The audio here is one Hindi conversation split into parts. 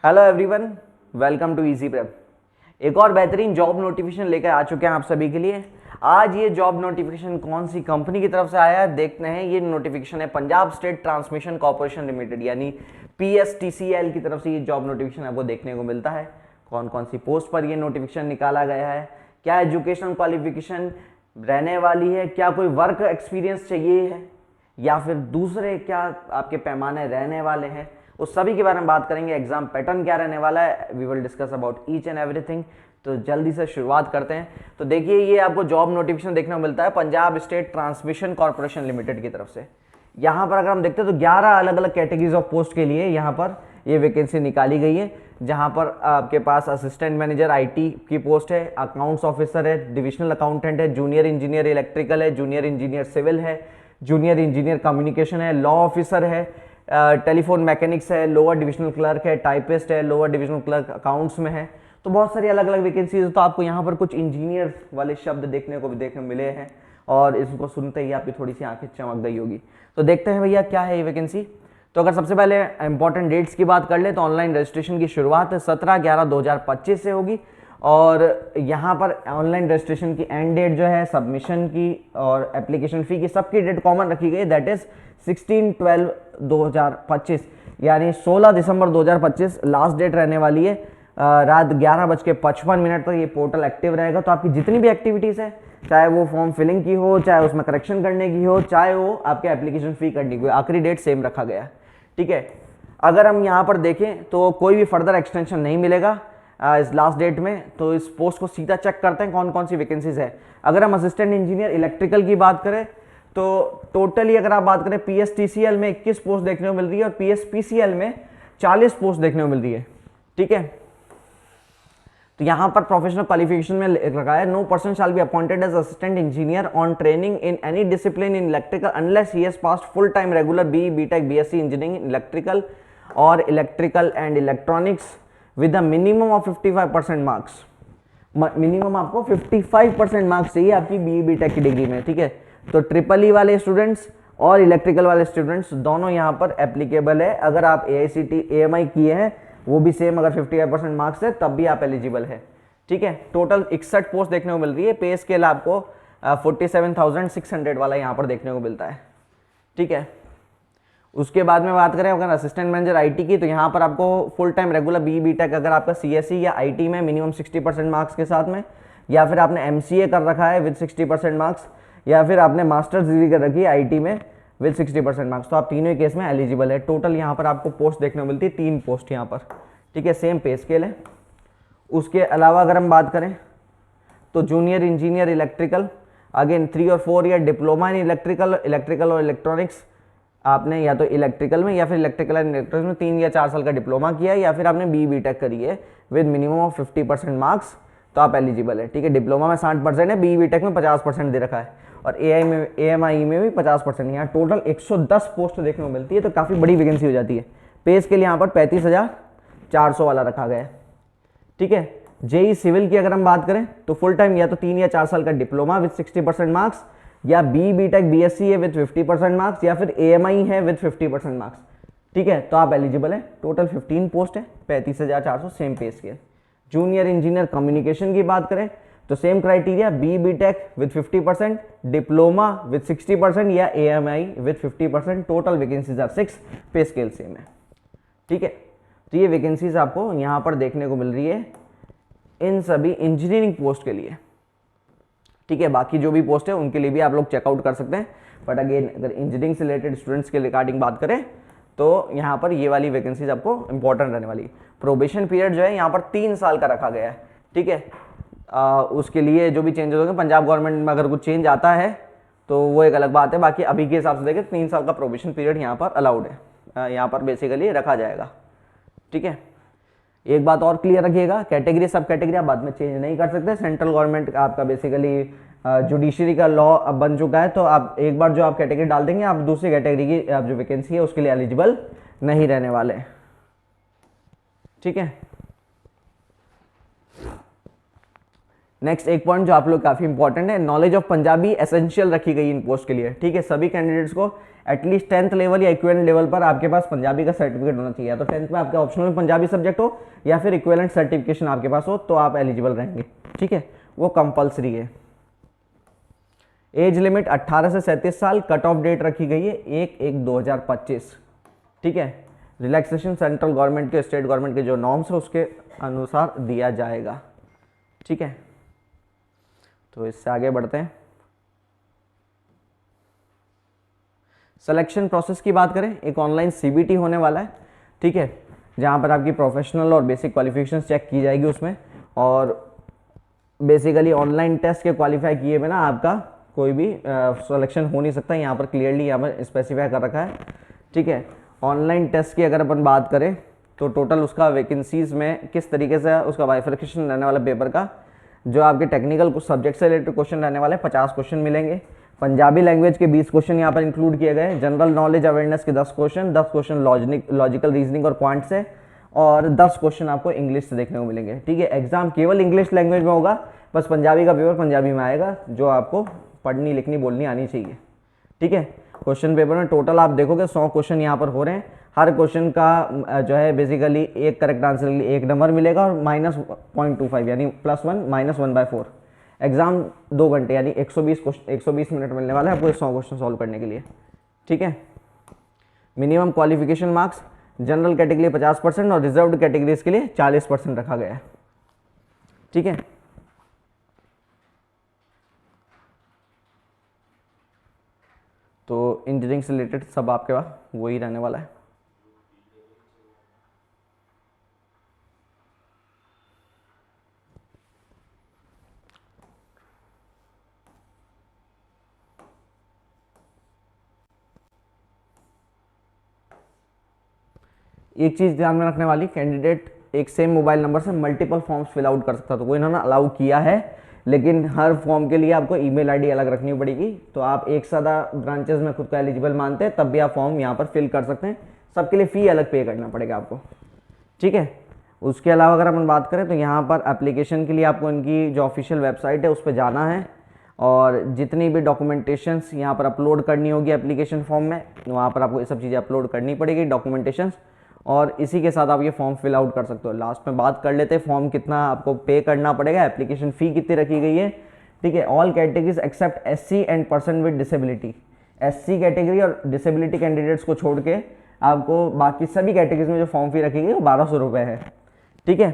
Hello everyone, welcome to Easy Prep. एक और बेहतरीन जॉब नोटिफिकेशन लेकर आ चुके हैं आप सभी के लिए। आज ये जॉब नोटिफिकेशन कौन सी कंपनी की तरफ से आया है देखते हैं। ये नोटिफिकेशन है Punjab state transmission corporation limited यानी पीएसटीसीएल की तरफ से ये जॉब नोटिफिकेशन आपको देखने को मिलता है। कौन कौन सी पोस्ट पर ये नोटिफिकेशन निकाला गया है, क्या एजुकेशन क्वालिफिकेशन रहने वाली है, क्या कोई वर्क एक्सपीरियंस चाहिए है या फिर दूसरे क्या आपके पैमाने रहने वाले हैं, उस सभी के बारे में बात करेंगे। एग्जाम पैटर्न क्या रहने वाला है, we will discuss about each and everything. तो जल्दी से शुरुआत करते हैं। तो देखिए, ये आपको जॉब नोटिफिकेशन देखने को मिलता है Punjab state transmission corporation limited की तरफ से। यहाँ पर अगर हम देखते हैं तो 11 अलग अलग कैटेगरीज ऑफ पोस्ट के लिए यहाँ पर ये वैकेंसी निकाली गई है। जहाँ पर आपके पास असिस्टेंट मैनेजर आईटी की पोस्ट है, अकाउंट्स ऑफिसर है, डिविजनल अकाउंटेंट है, जूनियर इंजीनियर इलेक्ट्रिकल है, जूनियर इंजीनियर सिविल है, जूनियर इंजीनियर कम्युनिकेशन है, लॉ ऑफिसर है, टेलीफोन मैकेनिक्स है, लोअर डिविजनल क्लर्क है, टाइपिस्ट है, लोअर डिविजनल क्लर्क अकाउंट्स में है। तो बहुत सारी अलग अलग वैकेंसीज। तो आपको यहाँ पर कुछ इंजीनियर वाले शब्द देखने मिले हैं और इसको सुनते ही आपकी थोड़ी सी आंखें चमक गई होगी। तो देखते हैं भैया क्या है ये वैकेंसी। तो अगर सबसे पहले इंपॉर्टेंट डेट्स की बात कर ले तो ऑनलाइन रजिस्ट्रेशन की शुरुआत 17/11/2025 से होगी और यहाँ पर ऑनलाइन रजिस्ट्रेशन की एंड डेट जो है सबमिशन की और एप्लीकेशन फ़ी की सबकी डेट कॉमन रखी गई, दैट इज 16/12/2025 यानी 16 दिसंबर 2025 लास्ट डेट रहने वाली है। रात 11:55 तक ये पोर्टल एक्टिव रहेगा। तो आपकी जितनी भी एक्टिविटीज़ है, चाहे वो फॉर्म फिलिंग की हो, चाहे उसमें करेक्शन करने की हो, चाहे वो आपके एप्लीकेशन फ़ी करने की हो, आखिरी डेट सेम रखा गया है। ठीक है, अगर हम यहाँ पर देखें तो कोई भी फर्दर एक्सटेंशन नहीं मिलेगा इस लास्ट डेट में। तो इस पोस्ट को सीधा चेक करते हैं कौन कौन सी वैकेंसीज है। अगर हम असिस्टेंट इंजीनियर इलेक्ट्रिकल की बात करें तो टोटली अगर आप बात करें पीएसटीसीएल में 21 पोस्ट देखने को मिल रही है और पीएसपीसीएल में 40 पोस्ट देखने को मिल रही है। ठीक है, तो यहाँ पर प्रोफेशनल क्वालिफिकेशन में रखा है no person shall be appointed as assistant engineer on training in any discipline in electrical unless he has passed full time regular BTech BSc engineering in electrical और electrical and electronics with a minimum of 55% marks. Minimum आपको 55% मार्क्स चाहिए आपकी बीटेक की डिग्री में। ठीक है, तो ट्रिपल ई वाले स्टूडेंट्स और इलेक्ट्रिकल वाले स्टूडेंट्स दोनों यहाँ पर एप्लीकेबल है। अगर आप AICTE AMI किए हैं वो भी सेम, अगर 55% मार्क्स है तब भी आप एलिजिबल है। ठीक है, टोटल 61 पोस्ट देखने को मिल रही है। पे स्केल आपको 47,600 वाला यहाँ पर देखने को मिलता है। ठीक है, उसके बाद में बात करें अगर असिस्टेंट मैनेजर आईटी की तो यहाँ पर आपको फुल टाइम रेगुलर बीटेक अगर आपका सीएससी या आईटी में मिनिमम 60% मार्क्स के साथ में, या फिर आपने एमसीए कर रखा है विद 60% मार्क्स, या फिर आपने मास्टर्स डिग्री कर रखी है आईटी में विद 60% मार्क्स, तो आप तीनों ही केस में एलिजिबल है। टोटल यहाँ पर आपको पोस्ट देखने को मिलती है 3 पोस्ट यहाँ पर। ठीक है, सेम पे स्केल है। उसके अलावा अगर हम बात करें तो जूनियर इंजीनियर इलेक्ट्रिकल अगेन 3 और 4 ईयर डिप्लोमा इन इलेक्ट्रिकल और इलेक्ट्रॉनिक्स। आपने या तो इलेक्ट्रिकल में या फिर इलेक्ट्रिकल एंड इलेक्ट्रॉनिक्स में 3 या 4 साल का डिप्लोमा किया है या फिर आपने बीटेक करी है विद मिनिमम ऑफ 50% मार्क्स, तो आप एलिजिबल है। ठीक है, डिप्लोमा में 60% है, बीटेक में 50% दे रखा है और AMI में भी 50%। यहाँ टोटल 110 पोस्ट देखने को मिलती है, तो काफ़ी बड़ी वैकेंसी हो जाती है। पेज के लिए यहाँ पर 35,400 वाला रखा गया है। ठीक है, जेई सिविल की अगर हम बात करें तो फुल टाइम या तो 3 या 4 साल का डिप्लोमा विद 60% मार्क्स, या बीटेक बीएससी है विद 50% मार्क्स, या फिर AMI है विद 50% मार्क्स। ठीक है, तो आप एलिजिबल है। टोटल 15 पोस्ट है, 35,400 सेम पे स्केल। जूनियर इंजीनियर कम्युनिकेशन की बात करें तो same criteria, BTech with 50%, diploma with 60% या AMI with 50%। Total vacancies are 6, pay scale same है। ठीक है, तो ये वैकेंसीज आपको यहाँ पर देखने को मिल रही है इन सभी इंजीनियरिंग पोस्ट के लिए। ठीक है, बाकी जो भी पोस्ट है उनके लिए भी आप लोग चेकआउट कर सकते हैं, बट अगेन अगर इंजीनियरिंग से रिलेटेड स्टूडेंट्स के रिगार्डिंग बात करें तो यहाँ पर ये वाली वैकेंसीज आपको इंपॉर्टेंट रहने वाली है। प्रोबेशन पीरियड जो है यहाँ पर 3 साल का रखा गया है। ठीक है, उसके लिए जो भी चेंजेस होंगे पंजाब गवर्नमेंट में अगर कुछ चेंज आता है तो वो एक अलग बात है, बाकी अभी के हिसाब से देखें 3 साल का प्रोबेशन पीरियड यहाँ पर अलाउड है, यहाँ पर बेसिकली रखा जाएगा। ठीक है, एक बात और क्लियर रखिएगा, कैटेगरी सब कैटेगरी आप बाद में चेंज नहीं कर सकते। सेंट्रल गवर्नमेंट आपका बेसिकली जुडिशरी का लॉ अब बन चुका है, तो आप एक बार जो आप कैटेगरी डाल देंगे आप दूसरी कैटेगरी की आप जो वैकेंसी है उसके लिए एलिजिबल नहीं रहने वाले। ठीक है, नेक्स्ट एक पॉइंट जो आप लोग काफ़ी इंपॉर्टेंट है, नॉलेज ऑफ पंजाबी एसेंशियल रखी गई इन पोस्ट के लिए, ठीक है। सभी कैंडिडेट्स को एटलीस्ट 10th लेवल या इक्विवेलेंट लेवल पर आपके पास पंजाबी का सर्टिफिकेट होना चाहिए। तो 10th में आपका ऑप्शनल में पंजाबी सब्जेक्ट हो या फिर इक्विवेलेंट सर्टिफिकेशन आपके पास हो तो आप एलिजिबल रहेंगे, ठीक है, वो कंपल्सरी है। एज लिमिट 18 से 37 साल, कट ऑफ डेट रखी गई है 1/1/2025, ठीक है। रिलैक्सेशन सेंट्रल गवर्नमेंट के, स्टेट गवर्नमेंट के जो नॉर्म्स है उसके अनुसार दिया जाएगा, ठीक है। तो इससे आगे बढ़ते हैं। सिलेक्शन प्रोसेस की बात करें, एक ऑनलाइन सीबीटी होने वाला है, ठीक है, जहाँ पर आपकी प्रोफेशनल और बेसिक क्वालिफिकेशंस चेक की जाएगी उसमें, और बेसिकली ऑनलाइन टेस्ट के क्वालिफाई किए बिना आपका कोई भी सिलेक्शन हो नहीं सकता। यहाँ पर क्लियरली यहाँ पर स्पेसिफाई कर रखा है, ठीक है। ऑनलाइन टेस्ट की अगर अपन बात करें तो टोटल उसका वैकेंसीज में किस तरीके से उसका बाइफर्केशन रहने वाला पेपर का, जो आपके टेक्निकल कुछ सब्जेक्ट से रिलेटेड क्वेश्चन रहने वाले 50 क्वेश्चन मिलेंगे। पंजाबी लैंग्वेज के 20 क्वेश्चन यहाँ पर इंक्लूड किए गए। जनरल नॉलेज अवेयरनेस के 10 क्वेश्चन, 10 क्वेश्चन लॉजिकल रीजनिंग और क्वांट से, और 10 क्वेश्चन आपको इंग्लिश से देखने को मिलेंगे, ठीक है। एग्जाम केवल इंग्लिश लैंग्वेज में होगा, बस पंजाबी का पेपर पंजाबी में आएगा, जो आपको पढ़नी लिखनी बोलनी आनी चाहिए, ठीक है। क्वेश्चन पेपर में टोटल आप देखोगे 100 क्वेश्चन यहाँ पर हो रहे हैं। हर क्वेश्चन का जो है बेसिकली एक करेक्ट आंसर के लिए 1 नंबर मिलेगा और -0.25 यानी +1 -1/4। एग्जाम 2 घंटे यानी 120 मिनट मिलने वाला है आपको 100 क्वेश्चन सॉल्व करने के लिए, ठीक है। Minimum qualification marks general category 50% और रिजर्व्ड कैटेगरीज के लिए 40% रखा गया है, ठीक है। तो इंजीनियरिंग से रिलेटेड सब आपके पास वही रहने वाला है। एक चीज़ ध्यान में रखने वाली, कैंडिडेट एक सेम मोबाइल नंबर से मल्टीपल फॉर्म्स फिल आउट कर सकता, तो वो इन्होंने अलाउ किया है, लेकिन हर फॉर्म के लिए आपको ईमेल आईडी अलग रखनी पड़ेगी। तो आप एक सादा ब्रांचेस में खुद को एलिजिबल मानते हैं तब भी आप फॉर्म यहाँ पर फिल कर सकते हैं, सबके लिए फ़ी अलग पे करना पड़ेगा आपको, ठीक है। उसके अलावा अगर अपन बात करें तो यहाँ पर एप्लीकेशन के लिए आपको इनकी जो ऑफिशियल वेबसाइट है उस पर जाना है, और जितनी भी डॉक्यूमेंटेशंस यहाँ पर अपलोड करनी होगी एप्लीकेशन फॉर्म में, वहाँ पर आपको ये सब चीज़ें अपलोड करनी पड़ेगी डॉक्यूमेंटेशंस, और इसी के साथ आप ये फॉर्म फिल आउट कर सकते हो। लास्ट में बात कर लेते हैं फॉर्म कितना आपको पे करना पड़ेगा, एप्लीकेशन फ़ी कितनी रखी गई है, ठीक है। All categories except SC and person with disability, SC category और डिसेबिलिटी कैंडिडेट्स को छोड़ के आपको बाकी सभी कैटेगरीज में जो फॉर्म फी रखी गई वो 1200 रुपये है, ठीक है।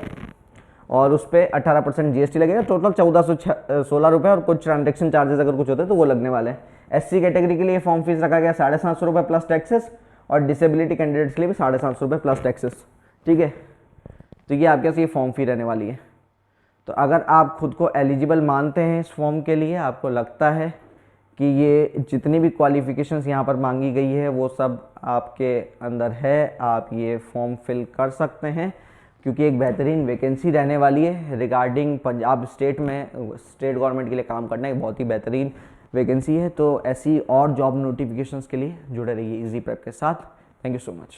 और उस पर 18% GST लगेगा, टोटल 1416 रुपये, और कुछ ट्रांजेक्शन चार्जेस अगर कुछ होते हैं तो वो लगने वाले हैं। SC कैटेगरी के लिए फॉर्म फीस रखा गया 750 रुपये प्लस टैक्सेस, और डिसेबिलिटी कैंडिडेट्स के लिए भी 750 रुपये प्लस टैक्सेस, ठीक है। तो ये आपके पास ये फॉर्म फी रहने वाली है। तो अगर आप खुद को एलिजिबल मानते हैं इस फॉर्म के लिए, आपको लगता है कि ये जितनी भी क्वालिफिकेशंस यहाँ पर मांगी गई है वो सब आपके अंदर है, आप ये फॉर्म फिल कर सकते हैं, क्योंकि एक बेहतरीन वैकेंसी रहने वाली है रिगार्डिंग पंजाब स्टेट में, स्टेट गवर्नमेंट के लिए काम करना एक बहुत ही बेहतरीन वैकेंसी है। तो ऐसी और जॉब नोटिफिकेशंस के लिए जुड़े रहिए इजी प्रेप के साथ। Thank you so much.